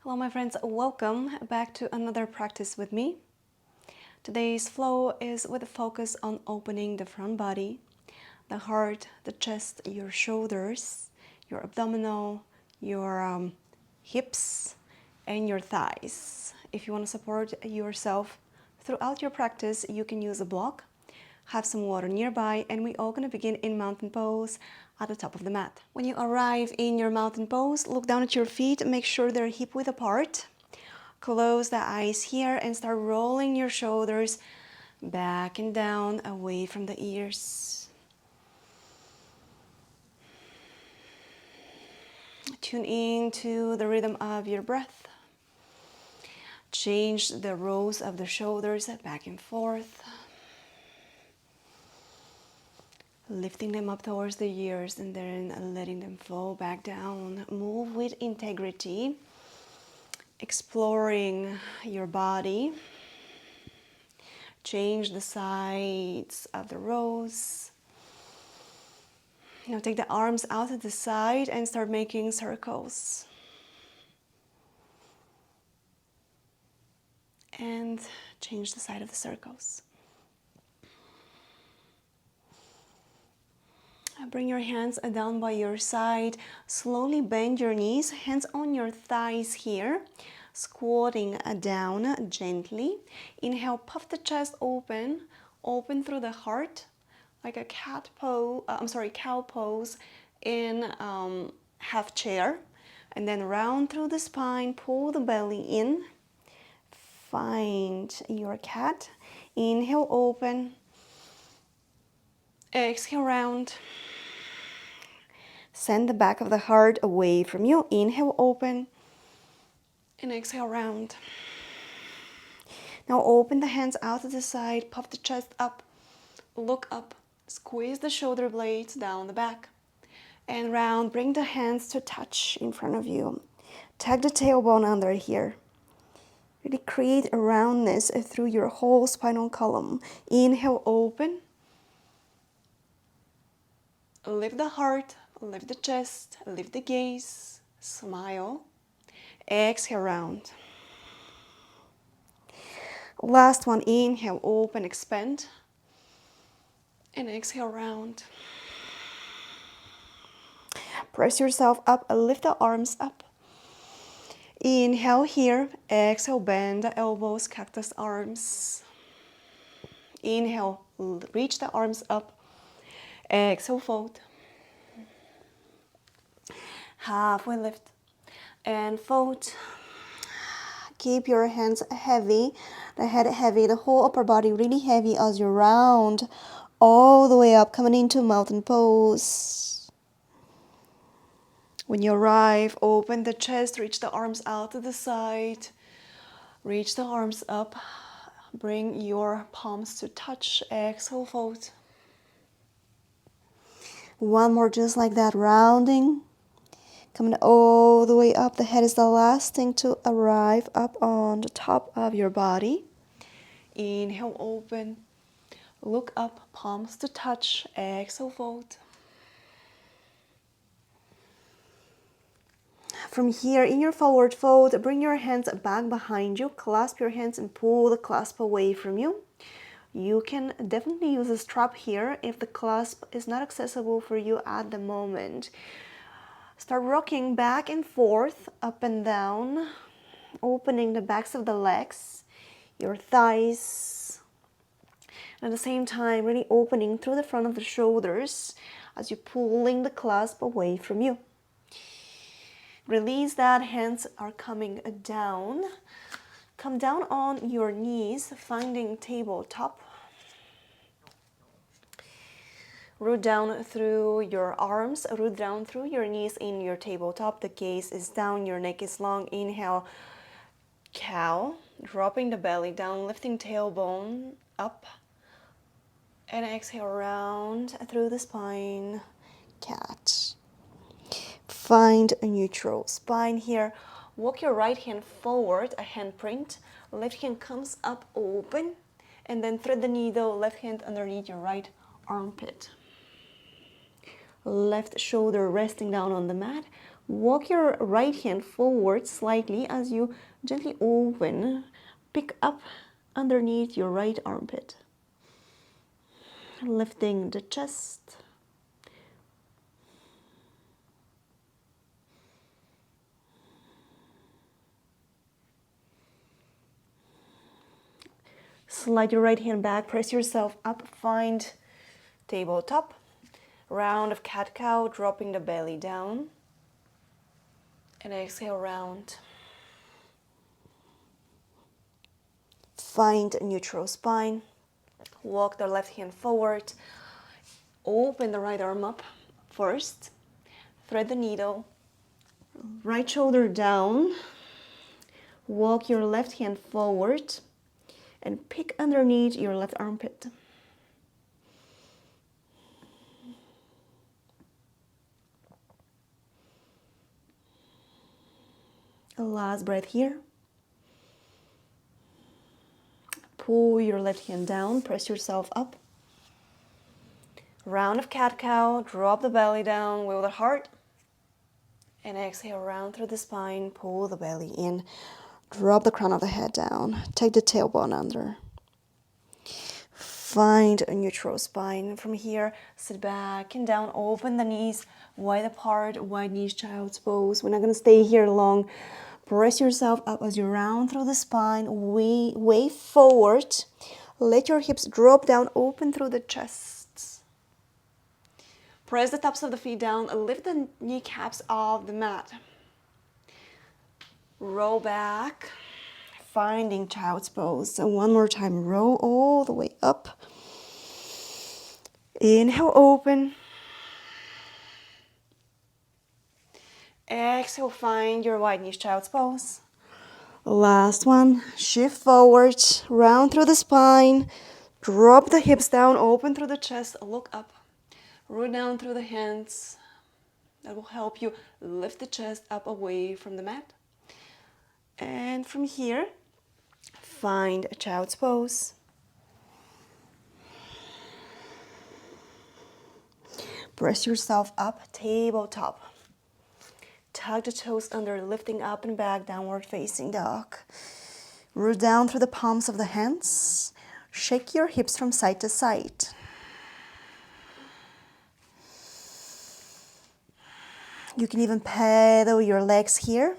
Hello my friends, welcome back to another practice with me. Today's flow is with a focus on opening the front body, the heart, the chest, your shoulders, your abdominal, your hips, and your thighs. If you want to support yourself throughout your practice, you can use a block, have some water nearby, and we're all going to begin in mountain pose at the top of the mat. When you arrive in your mountain pose, look down at your feet, make sure they're hip-width apart. Close the eyes here and start rolling your shoulders back and down away from the ears. Tune in to the rhythm of your breath. Change the rows of the shoulders back and forth. Lifting them up towards the ears and then letting them fall back down. Move with integrity. Exploring your body. Change the sides of the rows. Now take the arms out to the side and start making circles. And change the side of the circles. Bring your hands down by your side. Slowly bend your knees, hands on your thighs here. Squatting down gently. Inhale, puff the chest open. Open through the heart, like a cow pose in half chair. And then round through the spine, pull the belly in. Find your cat. Inhale, open. Exhale, round. Send the back of the heart away from you. Inhale, open. And exhale, round. Now open the hands out to the side. Puff the chest up. Look up. Squeeze the shoulder blades down the back. And round. Bring the hands to touch in front of you. Tag the tailbone under here. Really create a roundness through your whole spinal column. Inhale, open. Lift the heart, lift the chest, lift the gaze, smile. Exhale, round. Last one, inhale, open, expand. And exhale, round. Press yourself up, lift the arms up. Inhale here, exhale, bend the elbows, cactus arms. Inhale, reach the arms up. Exhale, fold. Halfway lift and fold. Keep your hands heavy, the head heavy, the whole upper body really heavy as you round all the way up, coming into mountain pose. When you arrive, open the chest, reach the arms out to the side, reach the arms up, bring your palms to touch, exhale, fold. One more just like that, rounding. Coming all the way up. The head is the last thing to arrive up on the top of your body. Inhale, open. Look up, palms to touch. Exhale, fold. From here, in your forward fold, bring your hands back behind you. Clasp your hands and pull the clasp away from you. You can definitely use a strap here if the clasp is not accessible for you at the moment. Start rocking back and forth, up and down, opening the backs of the legs, your thighs. And at the same time, really opening through the front of the shoulders as you're pulling the clasp away from you. Release that, hands are coming down. Come down on your knees, finding tabletop. Root down through your arms, root down through your knees in your tabletop. The gaze is down, your neck is long. Inhale, cow. Dropping the belly down, lifting tailbone up. And exhale, round through the spine, cat. Find a neutral spine here. Walk your right hand forward, a hand print. Left hand comes up, open. And then thread the needle, left hand underneath your right armpit. Left shoulder resting down on the mat. Walk your right hand forward slightly as you gently open. Pick up underneath your right armpit. Lifting the chest. Slide your right hand back, press yourself up, find tabletop. Round of cat-cow, dropping the belly down. And exhale, round. Find a neutral spine. Walk the left hand forward. Open the right arm up first. Thread the needle. Right shoulder down. Walk your left hand forward and pick underneath your left armpit. Last breath here. Pull your left hand down, press yourself up. Round of cat-cow, drop the belly down, wiggle the heart. And exhale, round through the spine, pull the belly in. Drop the crown of the head down. Take the tailbone under. Find a neutral spine. From here, sit back and down. Open the knees wide apart, wide knees, child's pose. We're not going to stay here long. Press yourself up as you round through the spine. Way forward. Let your hips drop down, open through the chest. Press the tops of the feet down. Lift the kneecaps off the mat. Roll back, finding child's pose. So one more time, roll all the way up. Inhale, open. Exhale, find your wide knees, child's pose. Last one, shift forward, round through the spine. Drop the hips down, open through the chest, look up. Root down through the hands. That will help you lift the chest up away from the mat. And from here, find a child's pose. Press yourself up, tabletop. Tug the toes under, lifting up and back, downward facing dog. Root down through the palms of the hands. Shake your hips from side to side. You can even pedal your legs here.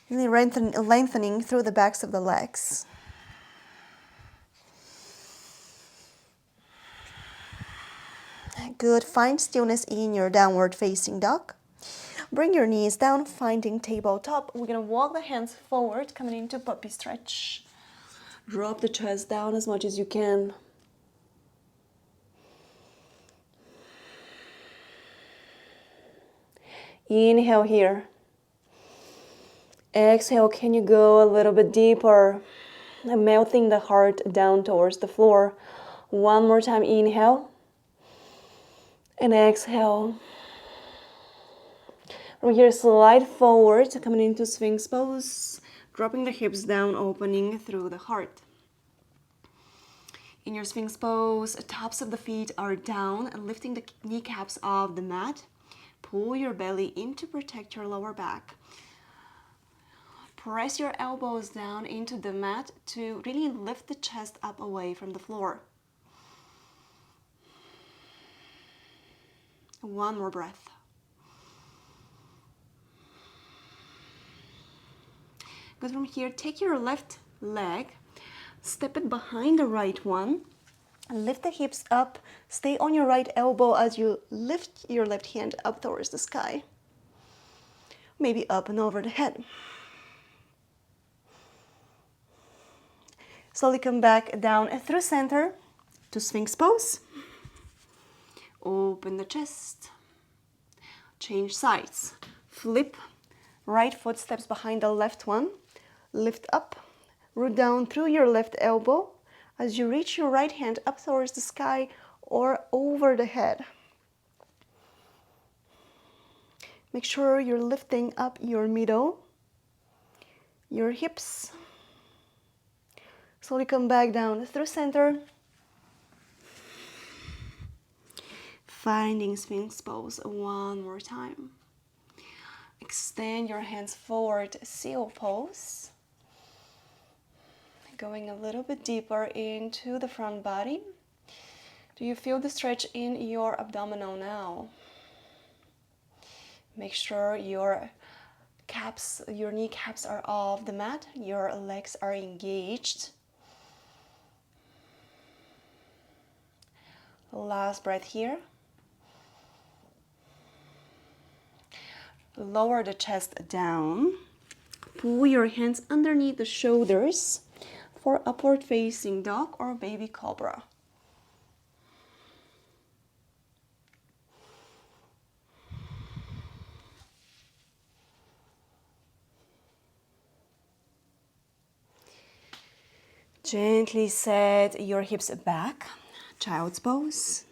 Really lengthening through the backs of the legs. Good. Find stillness in your downward facing dog. Bring your knees down, finding tabletop. We're going to walk the hands forward, coming into puppy stretch. Drop the chest down as much as you can. Inhale here. Exhale, can you go a little bit deeper? Melting the heart down towards the floor. One more time, inhale. And exhale. From here, slide forward, coming into Sphinx pose. Dropping the hips down, opening through the heart. In your Sphinx pose, tops of the feet are down, lifting the kneecaps off the mat. Pull your belly in to protect your lower back. Press your elbows down into the mat to really lift the chest up away from the floor. One more breath. Good. From here, take your left leg, step it behind the right one, lift the hips up, stay on your right elbow as you lift your left hand up towards the sky. Maybe up and over the head. Slowly come back down through center to Sphinx pose. Open the chest. Change sides. Flip. Right foot steps behind the left one. Lift up. Root down through your left elbow as you reach your right hand up towards the sky or over the head. Make sure you're lifting up your middle, your hips. Slowly come back down through center. Finding Sphinx pose one more time. Extend your hands forward, seal pose. Going a little bit deeper into the front body. Do you feel the stretch in your abdominal now? Make sure your kneecaps are off the mat, your legs are engaged. Last breath here. Lower the chest down. Pull your hands underneath the shoulders for upward facing dog or baby cobra. Gently set your hips back, child's pose.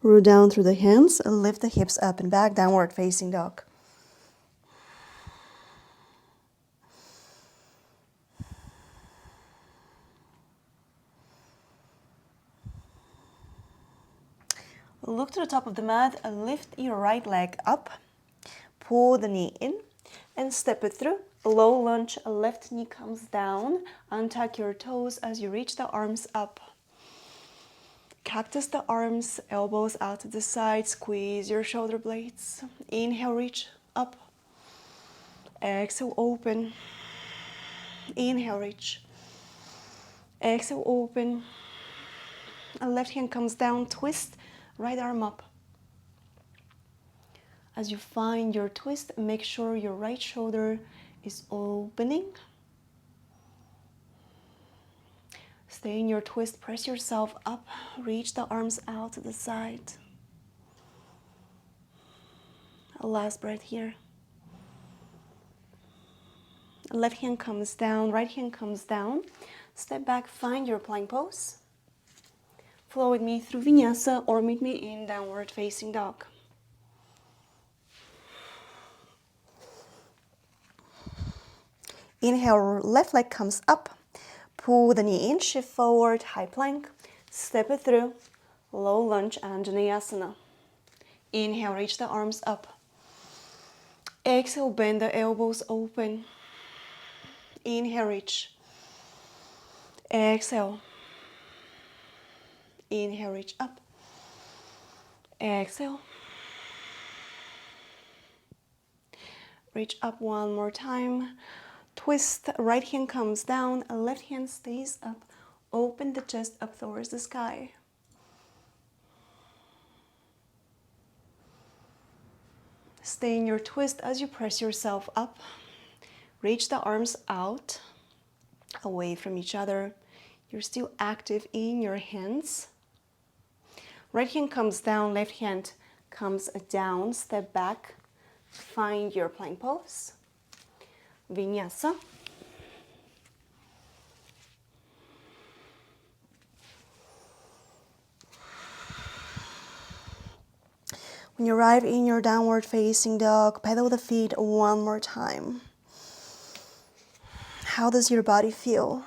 Root down through the hands, lift the hips up and back, downward facing dog. Look to the top of the mat, lift your right leg up, pull the knee in and step it through. Low lunge, left knee comes down, untuck your toes as you reach the arms up. Cactus the arms, elbows out to the side, squeeze your shoulder blades. Inhale, reach up. Exhale, open. Inhale, reach. Exhale, open. Left hand comes down, twist, right arm up. As you find your twist, make sure your right shoulder is opening. Stay in your twist, press yourself up, reach the arms out to the side. A last breath here. Left hand comes down, right hand comes down. Step back, find your plank pose. Flow with me through Vinyasa or meet me in downward facing dog. Inhale, left leg comes up. Pull the knee in, shift forward, high plank. Step it through, low lunge, Anjaneyasana. Inhale, reach the arms up. Exhale, bend the elbows open. Inhale, reach. Exhale. Inhale, reach up. Exhale. Reach up one more time. Twist, right hand comes down, left hand stays up. Open the chest up towards the sky. Stay in your twist as you press yourself up. Reach the arms out, away from each other. You're still active in your hands. Right hand comes down, left hand comes down. Step back, find your plank pose. Vinyasa. When you arrive in your downward facing dog, pedal the feet one more time. How does your body feel?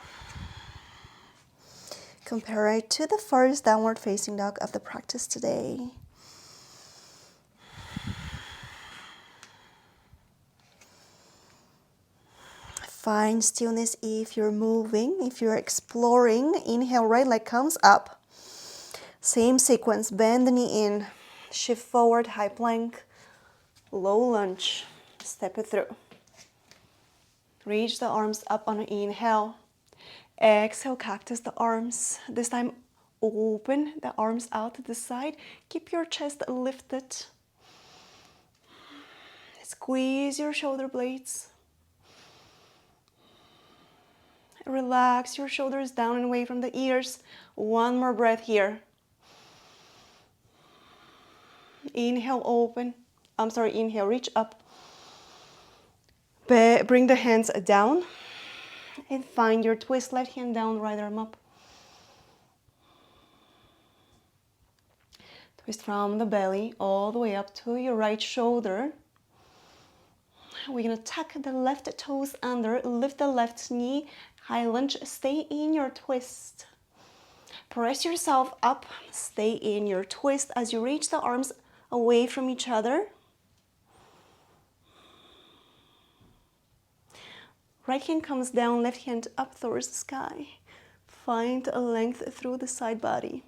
Compare it to the first downward facing dog of the practice today. Find stillness if you're moving, if you're exploring. Inhale, right leg comes up. Same sequence, bend the knee in, shift forward, high plank, low lunge, step it through. Reach the arms up on an inhale. Exhale, cactus the arms. This time, open the arms out to the side. Keep your chest lifted. Squeeze your shoulder blades. Relax your shoulders down and away from the ears. One more breath here. Inhale, open. Inhale, reach up. Bring the hands down and find your twist. Left hand down, right arm up. Twist from the belly all the way up to your right shoulder. we're gonna tuck the left toes under, lift the left knee, high lunge, stay in your twist. Press yourself up, stay in your twist as you reach the arms away from each other. Right hand comes down, left hand up towards the sky. Find a length through the side body.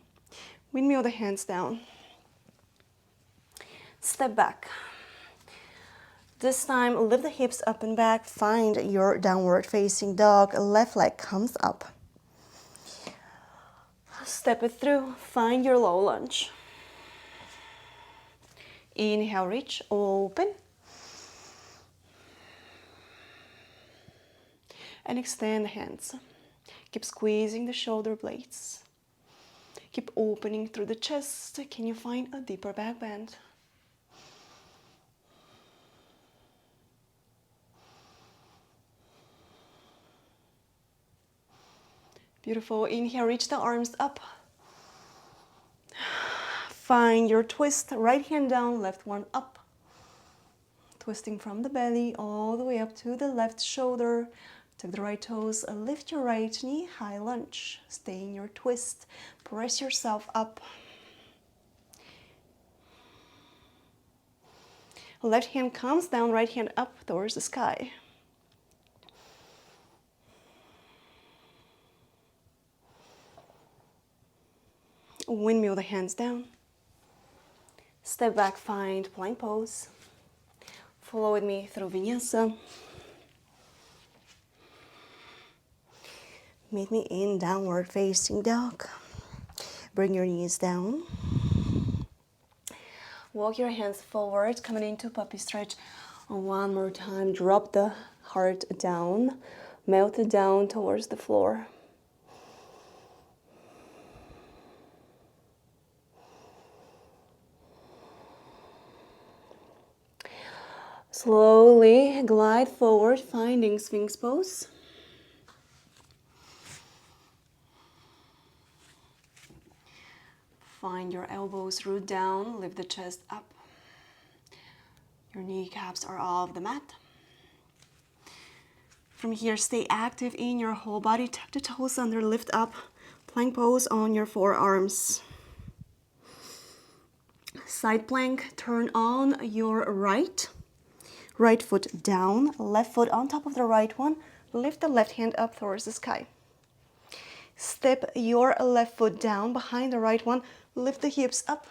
Windmill the hands down. Step back. This time, lift the hips up and back. Find your downward facing dog. Left leg comes up. Step it through. Find your low lunge. Inhale, reach, open. And extend the hands. Keep squeezing the shoulder blades. Keep opening through the chest. Can you find a deeper back bend? Beautiful. Inhale, reach the arms up. Find your twist. Right hand down, left one up. Twisting from the belly all the way up to the left shoulder. Tuck the right toes, lift your right knee, high lunge. Stay in your twist. Press yourself up. Left hand comes down, right hand up towards the sky. Windmill the hands down. Step back, find plank pose. Follow with me through Vinyasa. Meet me in downward facing dog. Bring your knees down. Walk your hands forward, coming into puppy stretch. One more time, drop the heart down. Melt it down towards the floor. Slowly glide forward, finding Sphinx pose. Find your elbows root down, lift the chest up. Your kneecaps are off the mat. From here, stay active in your whole body. Tuck the toes under, lift up. Plank pose on your forearms. Side plank, turn on your right. Right foot down, left foot on top of the right one. Lift the left hand up towards the sky. Step your left foot down behind the right one. Lift the hips up.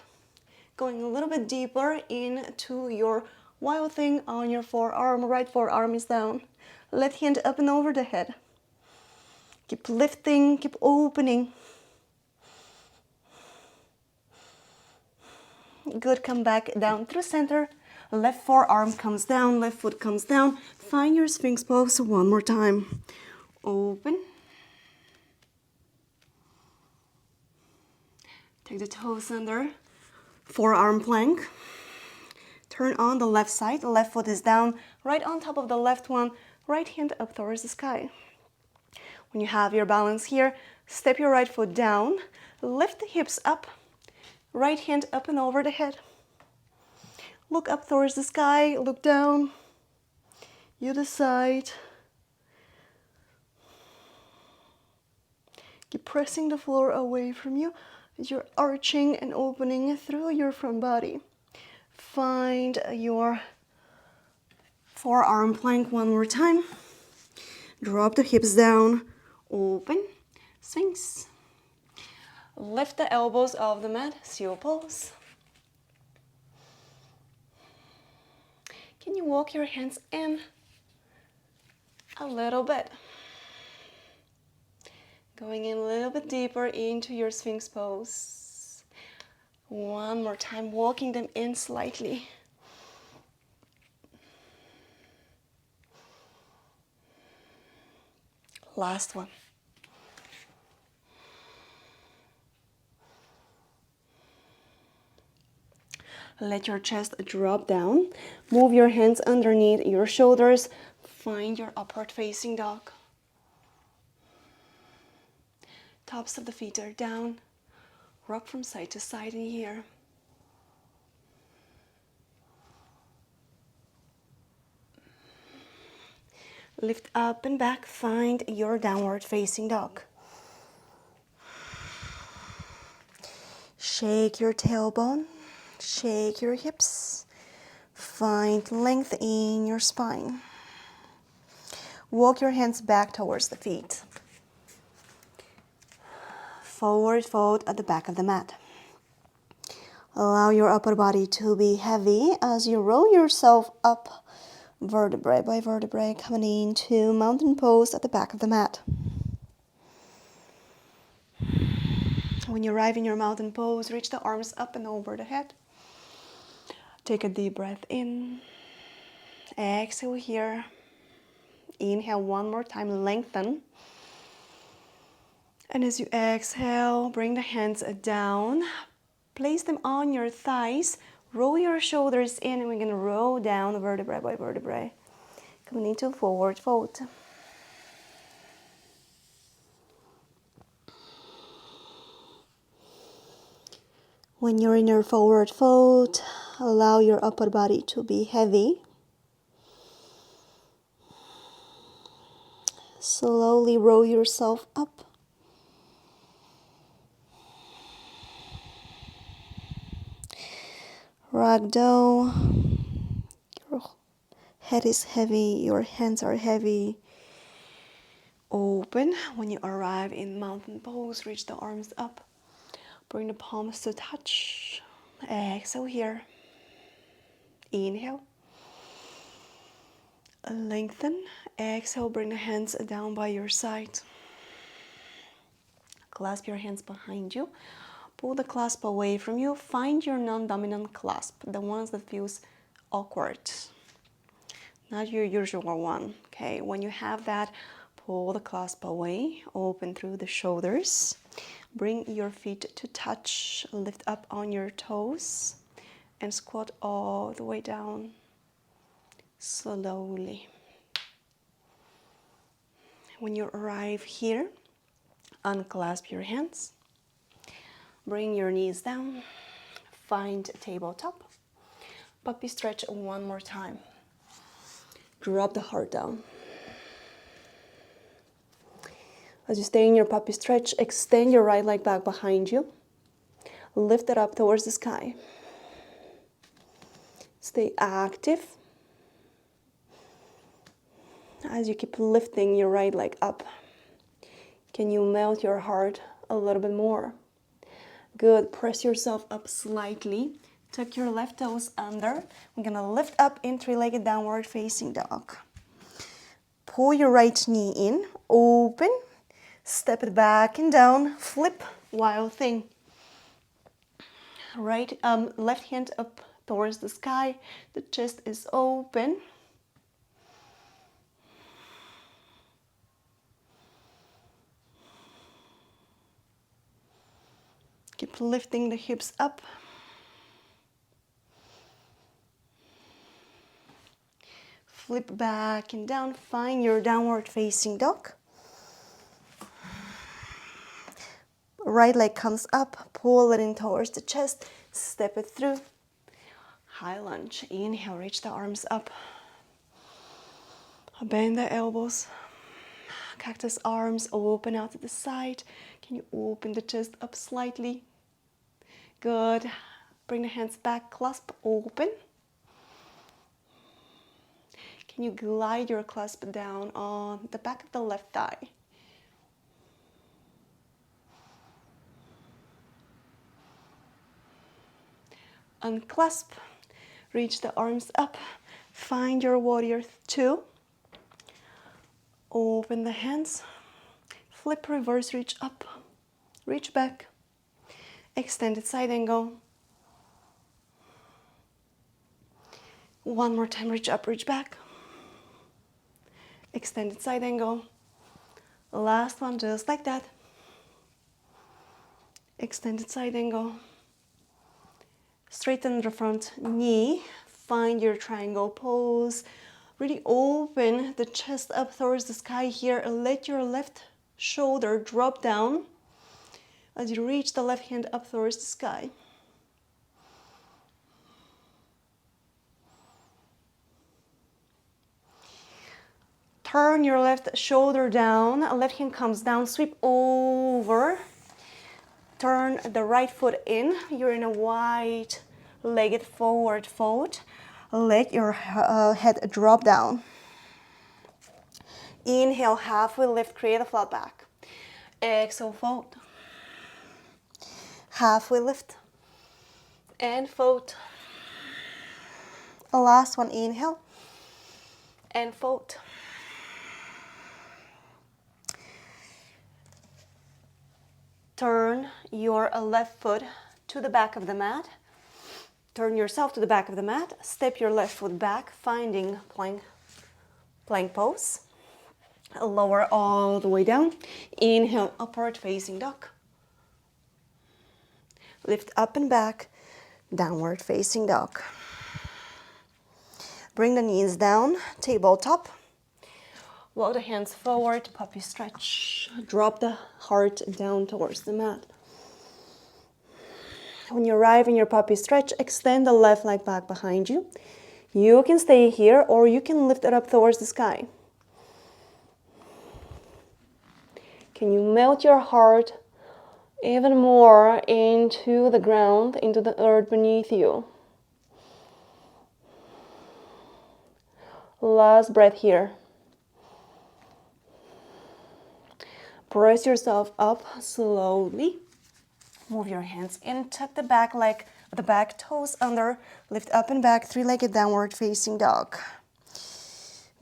Going a little bit deeper into your wild thing on your forearm. Right forearm is down. Left hand up and over the head. Keep lifting, keep opening. Good, come back down through center. Left forearm comes down, left foot comes down. Find your Sphinx pose one more time. Open. Take the toes under. Forearm plank. Turn on the left side. The left foot is down, right on top of the left one. Right hand up towards the sky. When you have your balance here, step your right foot down. Lift the hips up. Right hand up and over the head. Look up towards the sky, look down. You decide. Keep pressing the floor away from you as you're arching and opening through your front body. Find your forearm plank one more time. Drop the hips down, open, Sphinx. Lift the elbows off the mat, seal pose. Can you walk your hands in a little bit? Going in a little bit deeper into your Sphinx pose. One more time, walking them in slightly. Last one. Let your chest drop down. Move your hands underneath your shoulders. Find your upward facing dog. Tops of the feet are down. Rock from side to side in here. Lift up and back. Find your downward facing dog. Shake your tailbone. Shake your hips. Find length in your spine. Walk your hands back towards the feet. Forward fold at the back of the mat. Allow your upper body to be heavy as you roll yourself up vertebrae by vertebrae, coming into mountain pose at the back of the mat. When you arrive in your mountain pose, reach the arms up and over the head. Take a deep breath in. Exhale here. Inhale one more time, lengthen. And as you exhale, bring the hands down. Place them on your thighs. Roll your shoulders in, and we're going to roll down vertebrae by vertebrae. Coming into forward fold. When you're in your forward fold, allow your upper body to be heavy. Slowly roll yourself up. Ragdoll. Your head is heavy, your hands are heavy. Open. When you arrive in mountain pose, reach the arms up. Bring the palms to touch. Exhale here. Inhale. Lengthen. Exhale, bring the hands down by your side. Clasp your hands behind you. Pull the clasp away from you. Find your non-dominant clasp, the ones that feels awkward. Not your usual one, okay? When you have that, pull the clasp away. Open through the shoulders. Bring your feet to touch. Lift up on your toes. And squat all the way down. Slowly. When you arrive here, unclasp your hands. Bring your knees down. Find tabletop. Puppy stretch one more time. Drop the heart down. As you stay in your puppy stretch, extend your right leg back behind you. Lift it up towards the sky. Stay active as you keep lifting your right leg up. Can you melt your heart a little bit more? Good. Press yourself up slightly. Tuck your left toes under. We're going to lift up in three-legged downward facing dog. Pull your right knee in. Open. Step it back and down. Flip. Wild thing. Left hand up towards the sky. The chest is open. Keep lifting the hips up. Flip back and down. Find your downward facing dog. Right leg comes up. Pull it in towards the chest. Step it through. High lunge. Inhale, reach the arms up. Bend the elbows. Cactus arms open out to the side. Can you open the chest up slightly? Good. Bring the hands back, clasp open. Can you glide your clasp down on the back of the left thigh? Unclasp. Reach the arms up. Find your warrior two. Open the hands. Flip, reverse, reach up. Reach back. Extended side angle. One more time, reach up, reach back. Extended side angle. Last one, just like that. Extended side angle. Straighten the front knee. Find your triangle pose. Really open the chest up towards the sky here. Let your left shoulder drop down as you reach the left hand up towards the sky. Turn your left shoulder down, left hand comes down, sweep over. Turn the right foot in. You're in a wide-legged forward fold. Let your head drop down. Inhale, halfway lift, create a flat back. Exhale, fold. Halfway lift and fold. Last one, inhale and fold. Turn your left foot to the back of the mat. Turn yourself to the back of the mat. Step your left foot back, finding plank pose. Lower all the way down. Inhale, upward facing dog. Lift up and back, downward facing dog. Bring the knees down, tabletop. Walk the hands forward, puppy stretch. Drop the heart down towards the mat. When you arrive in your puppy stretch, extend the left leg back behind you. You can stay here or you can lift it up towards the sky. Can you melt your heart even more into the ground, into the earth beneath you? Last breath here. Press yourself up slowly. Move your hands in, tuck the back leg, the back toes under, lift up and back, three-legged downward facing dog.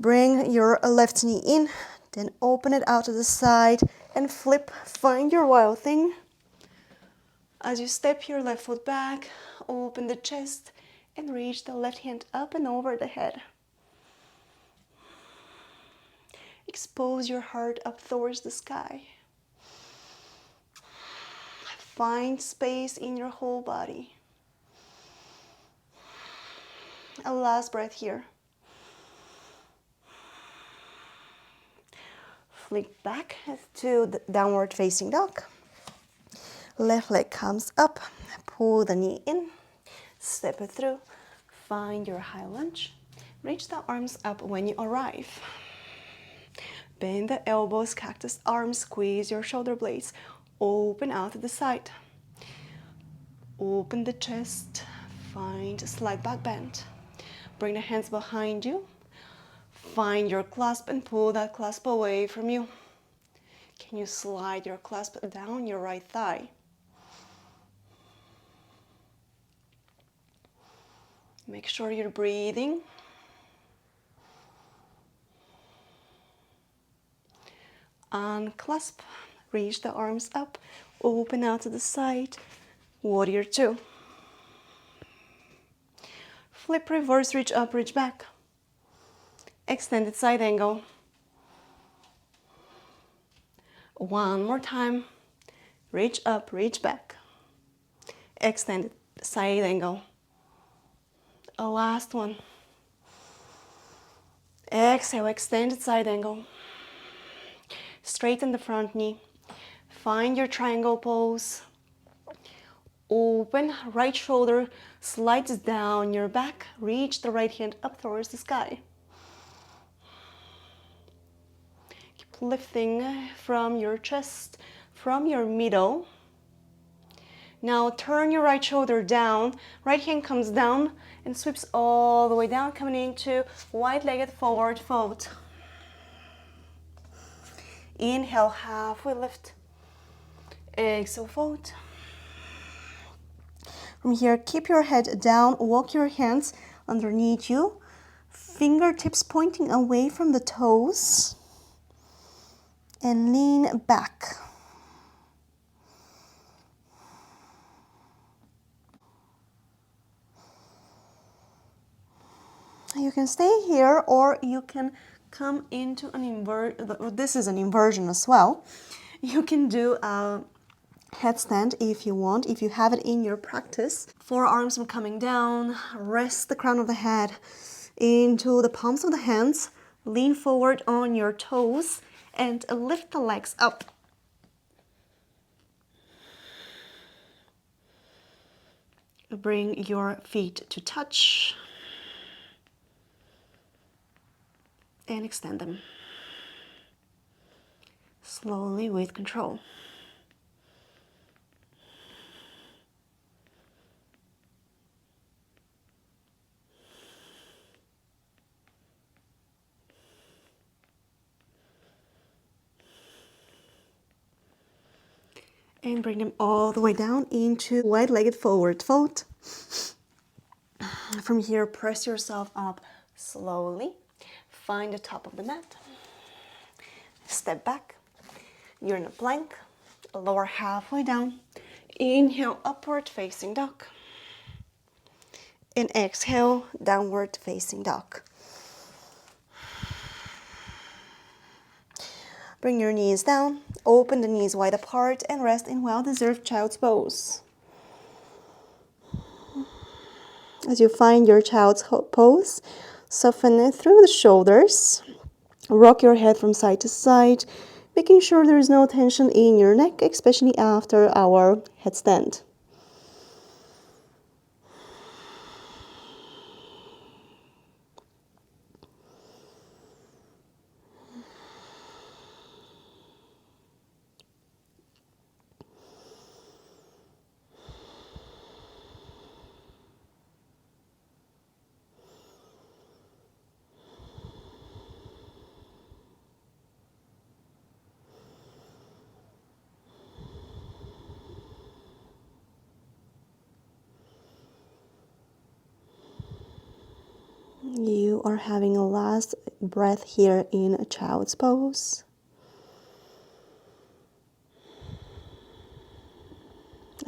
Bring your left knee in, then open it out to the side and flip. Find your wild thing. As you step your left foot back, open the chest and reach the left hand up and over the head. Expose your heart up towards the sky. Find space in your whole body. A last breath here. Flip back to the downward facing dog. Left leg comes up. Pull the knee in. Step it through. Find your high lunge. Reach the arms up when you arrive. Bend the elbows, cactus arms, squeeze your shoulder blades. Open out to the side. Open the chest. Find a slight back bend. Bring the hands behind you. Find your clasp and pull that clasp away from you. Can you slide your clasp down your right thigh? Make sure you're breathing. Unclasp. Reach the arms up. Open out to the side. Warrior two. Flip, reverse, reach up, reach back. Extended side angle. One more time. Reach up, reach back. Extended side angle. A last one. Exhale, extended side angle. Straighten the front knee. Find your triangle pose. Open, right shoulder slides down your back. Reach the right hand up towards the sky. Keep lifting from your chest, from your middle. Now turn your right shoulder down. Right hand comes down and sweeps all the way down, coming into wide-legged forward fold. Inhale, halfway lift. Exhale, fold. From here, keep your head down, walk your hands underneath you, fingertips pointing away from the toes, and lean back. You can stay here or you can come into an inversion. This is an inversion as well. You can do a headstand if you want, if you have it in your practice. Forearms are coming down, rest the crown of the head into the palms of the hands, lean forward on your toes and lift the legs up. Bring your feet to touch and extend them. Slowly with control. And bring them all the way down into wide-legged forward fold. From here, press yourself up slowly. Find the top of the mat. Step back. You're in a plank. Lower halfway down. Inhale, upward facing dog. And exhale, downward facing dog. Bring your knees down, open the knees wide apart, and rest in well-deserved child's pose. As you find your child's pose, soften it through the shoulders. Rock your head from side to side, making sure there is no tension in your neck, especially after our headstand. You are having a last breath here in a child's pose.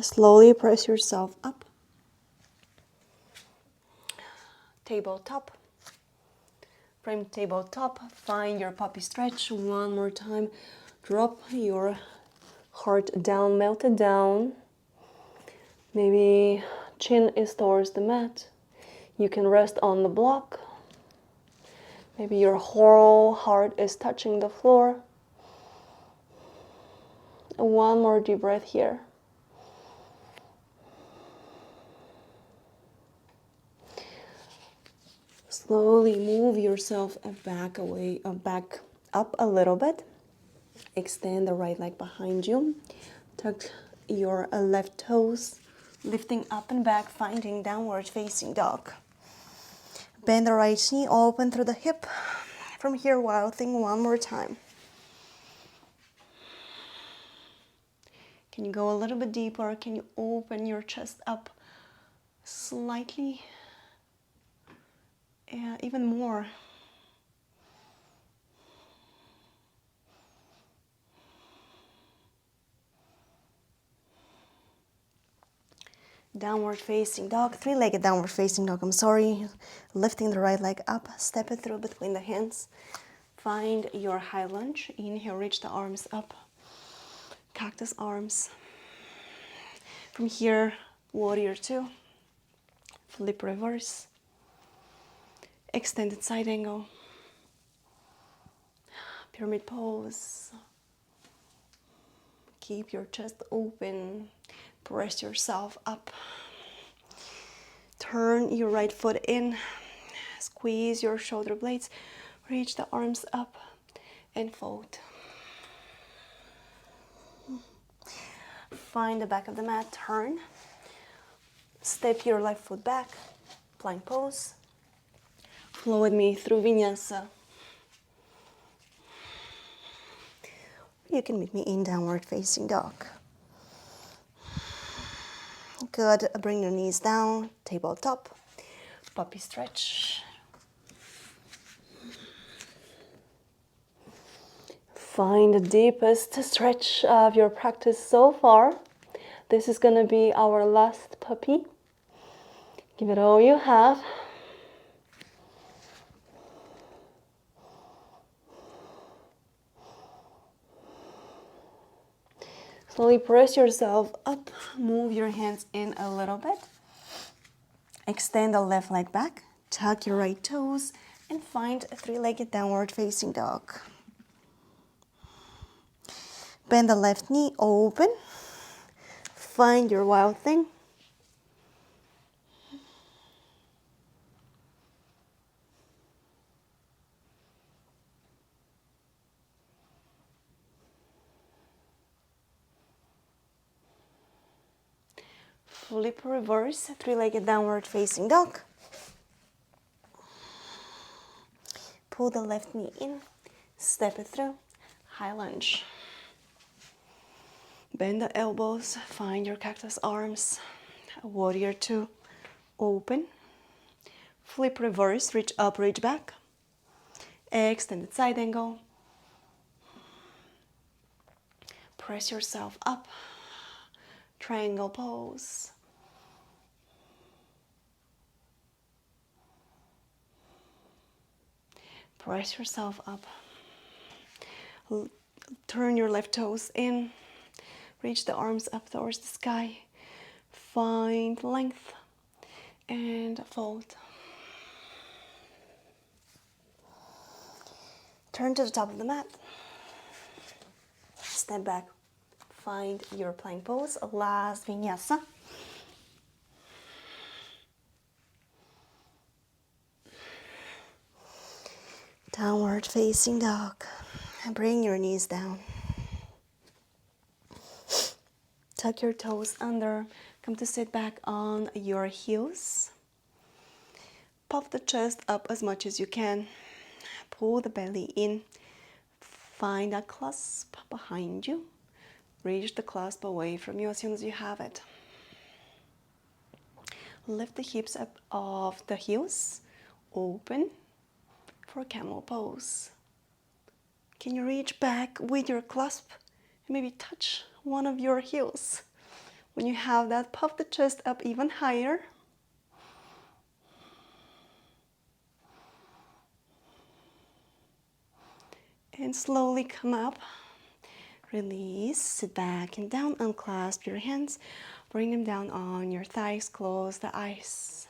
Slowly press yourself up. Tabletop. From tabletop, find your puppy stretch one more time. Drop your heart down, melt it down. Maybe chin is towards the mat. You can rest on the block. Maybe your whole heart is touching the floor. One more deep breath here. Slowly move yourself back up a little bit. Extend the right leg behind you. Tuck your left toes, lifting up and back, finding downward facing dog. Bend the right knee, open through the hip. From here, wild thing one more time. Can you go a little bit deeper? Can you open your chest up slightly? Yeah, even more. Downward facing dog, three-legged downward facing dog, I'm sorry. Lifting the right leg up, step it through between the hands. Find your high lunge. Inhale, reach the arms up. Cactus arms. From here, warrior two. Flip reverse. Extended side angle. Pyramid pose. Keep your chest open. Press yourself up. Turn your right foot in. Squeeze your shoulder blades. Reach the arms up and fold. Find the back of the mat. Turn. Step your left foot back. Plank pose. Flow with me through Vinyasa. You can meet me in downward facing dog. Good. Bring your knees down. Tabletop. Puppy stretch. Find the deepest stretch of your practice so far. This is going to be our last puppy. Give it all you have. Slowly press yourself up. Move your hands in a little bit. Extend the left leg back. Tuck your right toes and find a three-legged downward facing dog. Bend the left knee, open. Find your wild thing. Flip reverse, three-legged downward facing dog. Pull the left knee in, step it through, high lunge. Bend the elbows, find your cactus arms. Warrior two, open. Flip reverse, reach up, reach back. Extended side angle. Press yourself up. Triangle pose. Press yourself up. Turn your left toes in. Reach the arms up towards the sky. Find length and fold. Turn to the top of the mat. Step back. Find your plank pose. Last Vinyasa. Downward facing dog. And bring your knees down. Tuck your toes under. Come to sit back on your heels. Puff the chest up as much as you can. Pull the belly in. Find a clasp behind you. Reach the clasp away from you as soon as you have it. Lift the hips up off the heels. Open for camel pose. Can you reach back with your clasp and maybe touch one of your heels? When you have that, puff the chest up even higher. And slowly come up. Release, sit back and down, unclasp your hands. Bring them down on your thighs, close the eyes.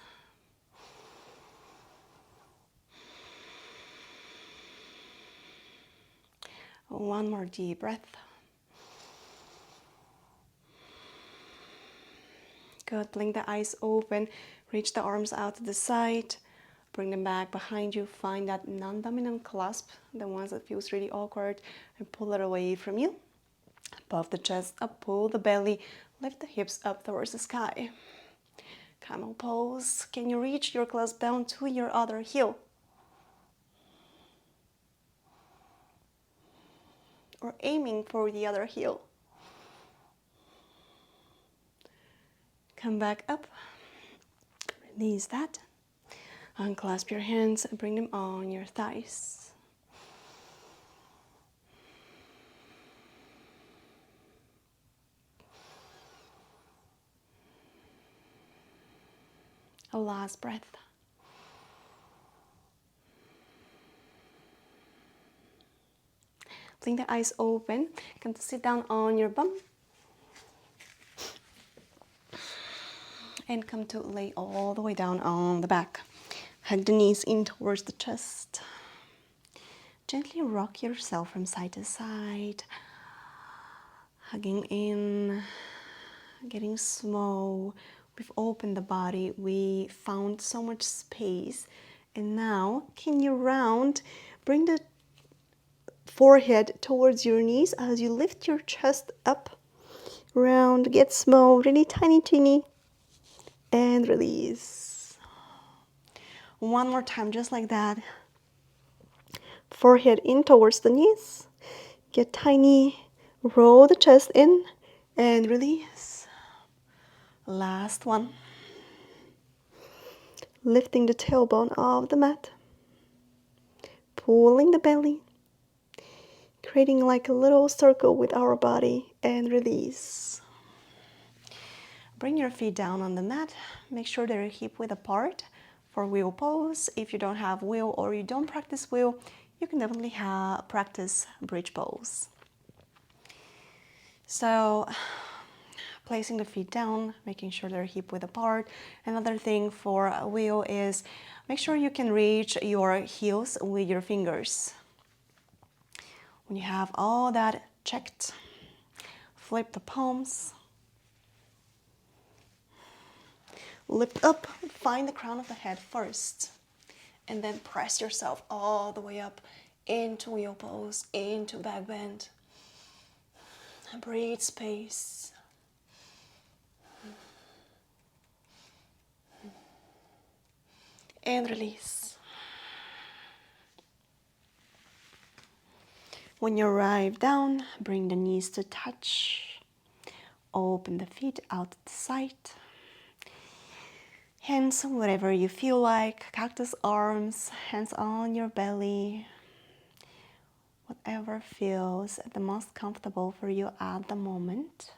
One more deep breath. Good, blink the eyes open, reach the arms out to the side, bring them back behind you, find that non-dominant clasp, the ones that feels really awkward, and pull it away from you. Puff the chest up, pull the belly, lift the hips up towards the sky. Camel pose. Can you reach your clasp down to your other heel? Or aiming for the other heel. Come back up, release that, unclasp your hands and bring them on your thighs. A last breath. Blink the eyes open, come to sit down on your bum. And come to lay all the way down on the back. Hug the knees in towards the chest. Gently rock yourself from side to side. Hugging in, getting small. We've opened the body. We found so much space. And now, can you round? Bring the forehead towards your knees as you lift your chest up. Round, get small, really tiny, teeny. And release. One more time, just like that. Forehead in towards the knees. Get tiny. Roll the chest in and release. Last one. Lifting the tailbone off the mat. Pulling the belly. Creating like a little circle with our body and release. Bring your feet down on the mat. Make sure they're hip width apart for wheel pose. If you don't have wheel or you don't practice wheel, you can definitely practice bridge pose. So, placing the feet down, making sure they're hip width apart. Another thing for a wheel is make sure you can reach your heels with your fingers. When you have all that checked, flip the palms. Lift up, find the crown of the head first, and then press yourself all the way up into wheel pose, into back bend. Breathe space. and release. When you arrive down, bring the knees to touch. Open the feet out to the side. Hands whatever you feel like, cactus arms, hands on your belly. Whatever feels the most comfortable for you at the moment.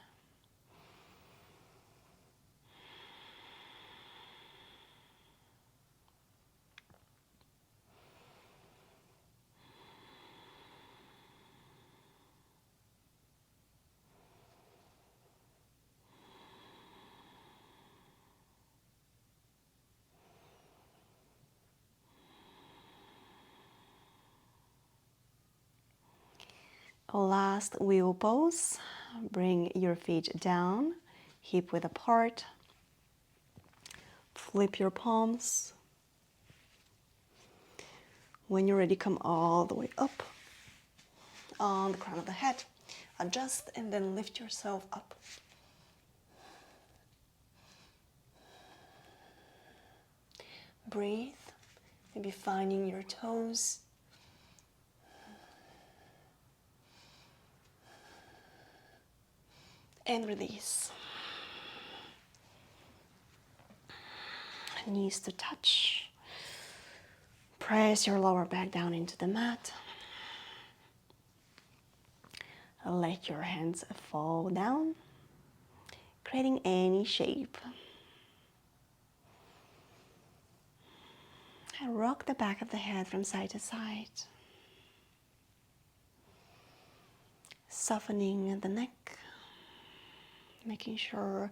Last wheel pose. Bring your feet down, hip width apart. Flip your palms. When you're ready, come all the way up on the crown of the head. Adjust and then lift yourself up. Breathe, maybe finding your toes. And release. Knees to touch. Press your lower back down into the mat. Let your hands fall down, creating any shape. And rock the back of the head from side to side. Softening the neck, making sure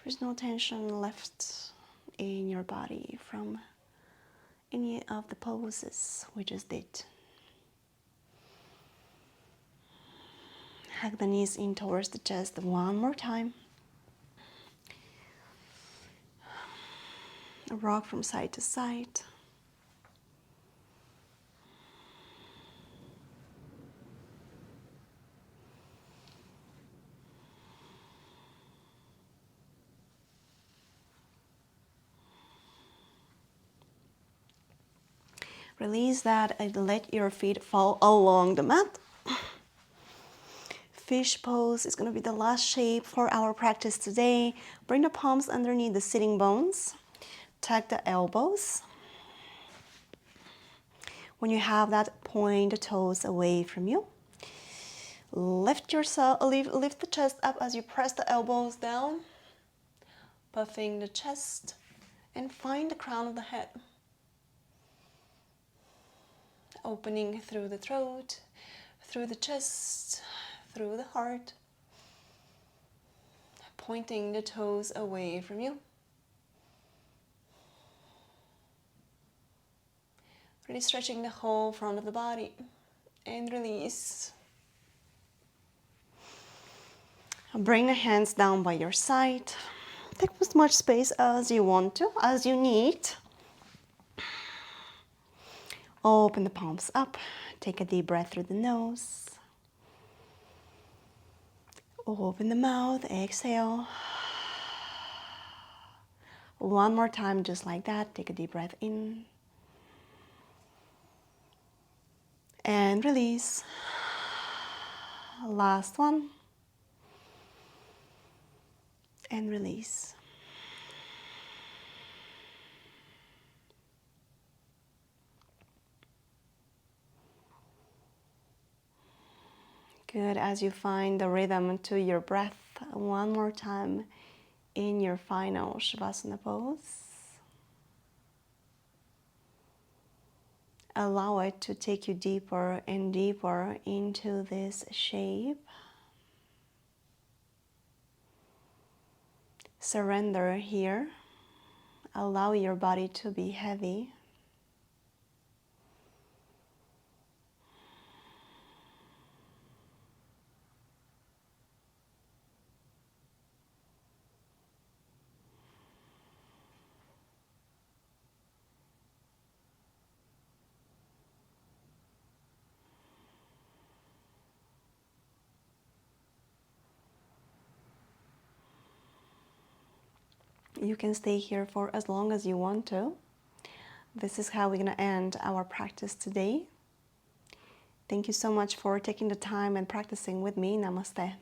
there's no tension left in your body from any of the poses we just did. Hug the knees in towards the chest one more time. Rock from side to side. Release that and let your feet fall along the mat. Fish pose is going to be the last shape for our practice today. Bring the palms underneath the sitting bones. Tuck the elbows. When you have that, point the toes away from you. Lift the chest up as you press the elbows down. Puffing the chest and find the crown of the head. Opening through the throat, through the chest, through the heart. Pointing the toes away from you. Really stretching the whole front of the body. And release. Bring the hands down by your side. Take as much space as you want to, as you need. Open the palms up. Take a deep breath through the nose. Open the mouth, exhale. One more time, just like that. Take a deep breath in. And release. Last one. And release. Good, as you find the rhythm to your breath, one more time in your final Shavasana pose. Allow it to take you deeper and deeper into this shape. Surrender here. Allow your body to be heavy. You can stay here for as long as you want to. this is how we're going to end our practice today. Thank you so much for taking the time and practicing with me. Namaste.